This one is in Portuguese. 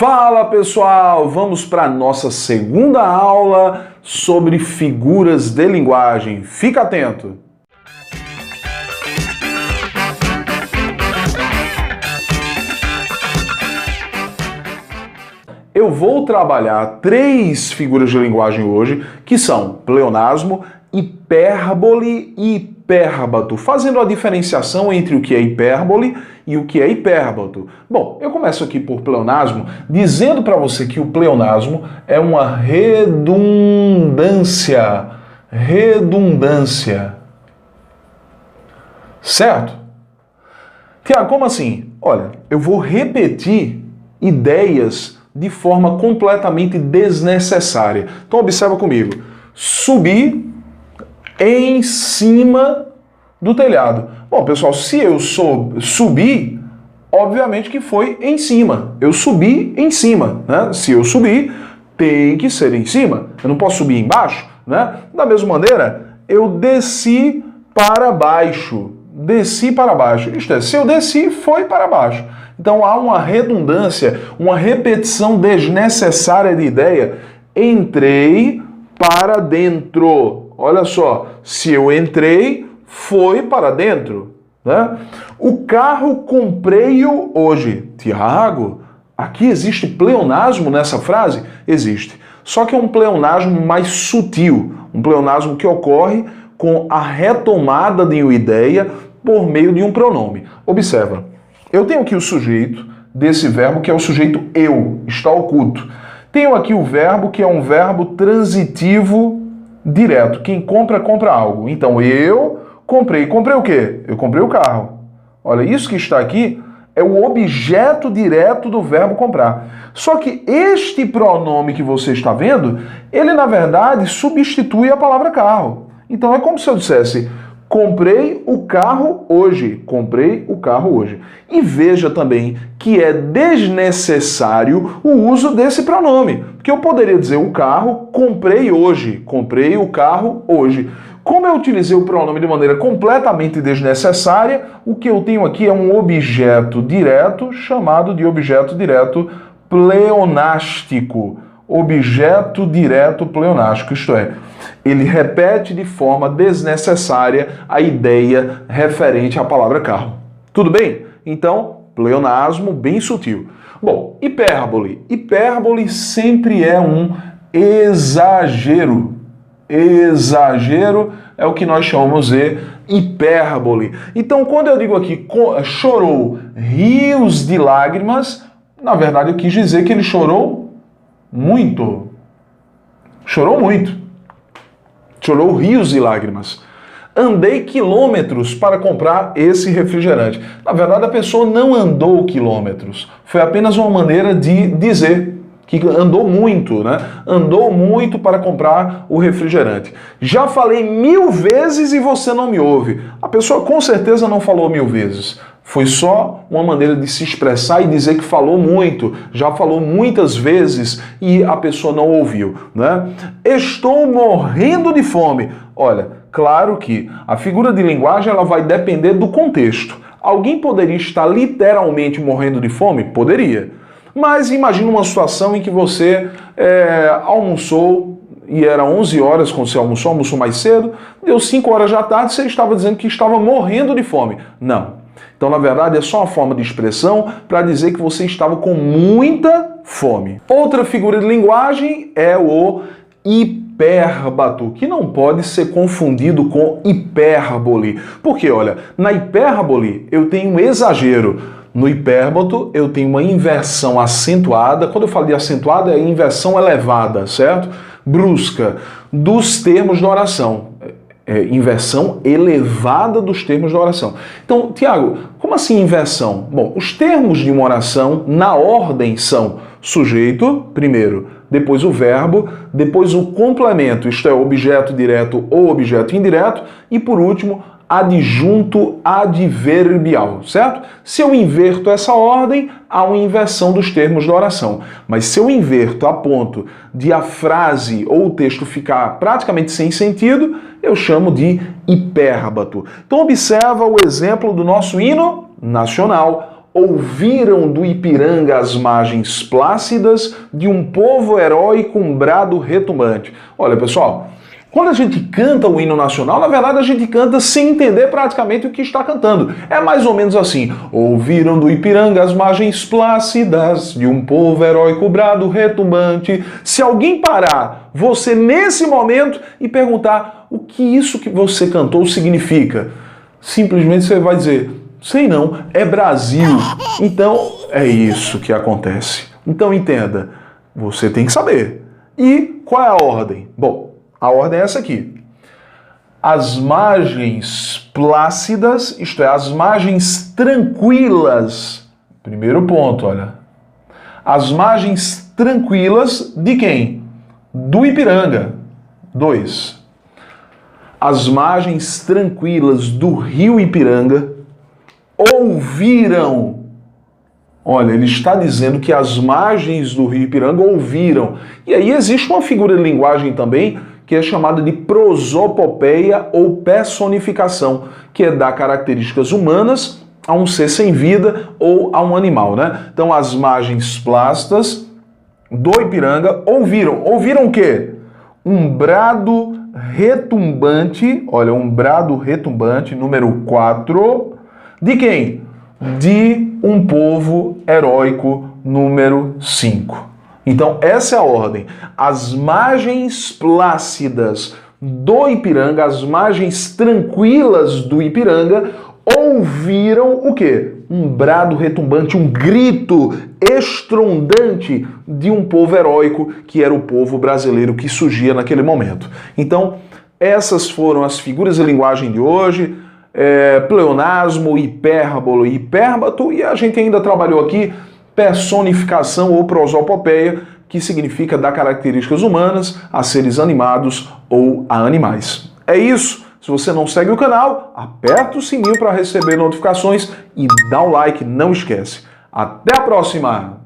Fala pessoal, vamos para a nossa segunda aula sobre figuras de linguagem. Fica atento! Eu vou trabalhar três figuras de linguagem hoje, que são pleonasmo, hipérbole e hipérbato, fazendo a diferenciação entre o que é hipérbole e o que é hipérbato. Bom, eu começo aqui por pleonasmo, dizendo para você que o pleonasmo é uma redundância. Redundância. Certo? Tiago, como assim? Olha, eu vou repetir ideias de forma completamente desnecessária. Então observa comigo. Subir em cima do telhado. Bom, pessoal, se eu subir, obviamente que foi em cima. Eu subi em cima, né? Se eu subir, tem que ser em cima. Eu não posso subir embaixo, né? Da mesma maneira, eu desci para baixo. Desci para baixo. Isto é, se eu desci, foi para baixo. Então há uma redundância, uma repetição desnecessária de ideia. Entrei para dentro. Olha só, se eu entrei, foi para dentro, né? O carro comprei-o hoje. Tiago, aqui existe pleonasmo nessa frase? Existe. Só que é um pleonasmo mais sutil, um pleonasmo que ocorre com a retomada de uma ideia por meio de um pronome. Observa, eu tenho aqui o sujeito desse verbo que é o sujeito eu, está oculto. Tenho aqui o verbo que é um verbo transitivo direto. Quem compra, compra algo. Então, eu comprei. Comprei o quê? Eu comprei o carro. Olha, isso que está aqui é o objeto direto do verbo comprar. Só que este pronome que você está vendo, ele, na verdade, substitui a palavra carro. Então, é como se eu dissesse, comprei o carro hoje. Comprei o carro hoje. E veja também que é desnecessário o uso desse pronome. Porque eu poderia dizer o carro, comprei hoje. Comprei o carro hoje. Como eu utilizei o pronome de maneira completamente desnecessária, o que eu tenho aqui é um objeto direto, chamado de objeto direto pleonástico. Objeto direto pleonástico, isto é, ele repete de forma desnecessária a ideia referente à palavra carro. Tudo bem? Então, pleonasmo bem sutil. Bom, hipérbole. Hipérbole sempre é um exagero. Exagero é o que nós chamamos de hipérbole. Então, quando eu digo aqui, chorou rios de lágrimas, na verdade eu quis dizer que ele chorou muito. Chorou muito. Chorou rios de lágrimas. Andei quilômetros para comprar esse refrigerante. Na verdade, a pessoa não andou quilômetros. Foi apenas uma maneira de dizer que andou muito, né? Andou muito para comprar o refrigerante. Já falei 1000 vezes e você não me ouve. A pessoa com certeza não falou 1000 vezes. Foi só uma maneira de se expressar e dizer que falou muito, já falou muitas vezes e a pessoa não ouviu, né? Estou morrendo de fome. Olha, claro que a figura de linguagem ela vai depender do contexto. Alguém poderia estar literalmente morrendo de fome? Poderia. Mas imagina uma situação em que você almoçou e era 11 horas quando você almoçou mais cedo, deu 5 horas da tarde e você estava dizendo que estava morrendo de fome. Não. Então, na verdade, é só uma forma de expressão para dizer que você estava com muita fome. Outra figura de linguagem é o hipérbato, que não pode ser confundido com hipérbole. Porque, olha, na hipérbole eu tenho um exagero. No hipérbato eu tenho uma inversão acentuada. Quando eu falo de acentuada, é inversão elevada, certo? Brusca, dos termos da oração. Inversão elevada dos termos da oração. Então, Tiago, como assim inversão? Bom, os termos de uma oração, na ordem, são sujeito, primeiro, depois o verbo, depois o complemento, isto é, objeto direto ou objeto indireto, e por último, adjunto adverbial, certo? Se eu inverto essa ordem, há uma inversão dos termos da oração. Mas se eu inverto a ponto de a frase ou o texto ficar praticamente sem sentido, eu chamo de hipérbato. Então observa o exemplo do nosso hino nacional. ouviram do Ipiranga as margens plácidas de um povo herói com brado retumbante. Olha, pessoal, quando a gente canta o hino nacional, na verdade a gente canta sem entender praticamente o que está cantando. É mais ou menos assim: ouviram do Ipiranga as margens plácidas de um povo heróico brado retumbante. Se alguém parar você nesse momento e perguntar o que isso que você cantou significa, simplesmente você vai dizer: sei não, é Brasil. Então é isso que acontece. Então entenda, você tem que saber. E qual é a ordem? Bom, a ordem é essa aqui. As margens plácidas, isto é, as margens tranquilas. Primeiro ponto, olha. As margens tranquilas de quem? Do Ipiranga. 2. As margens tranquilas do rio Ipiranga ouviram. Olha, ele está dizendo que as margens do rio Ipiranga ouviram. E aí existe uma figura de linguagem também que é chamada de prosopopeia ou personificação, que é dar características humanas a um ser sem vida ou a um animal, né? Então, as margens plácidas do Ipiranga ouviram. Ouviram o quê? Um brado retumbante, olha, um brado retumbante, número 4, de quem? De um povo heróico, número 5. Então, essa é a ordem. As margens plácidas do Ipiranga, as margens tranquilas do Ipiranga, ouviram o quê? Um brado retumbante, um grito estrondante de um povo heróico, que era o povo brasileiro que surgia naquele momento. Então, essas foram as figuras de linguagem de hoje. Pleonasmo, hipérbolo e hipérbato, e a gente ainda trabalhou aqui personificação ou prosopopeia, que significa dar características humanas a seres animados ou a animais. É isso. Se você não segue o canal, aperta o sininho para receber notificações e dá o like, não esquece. Até a próxima!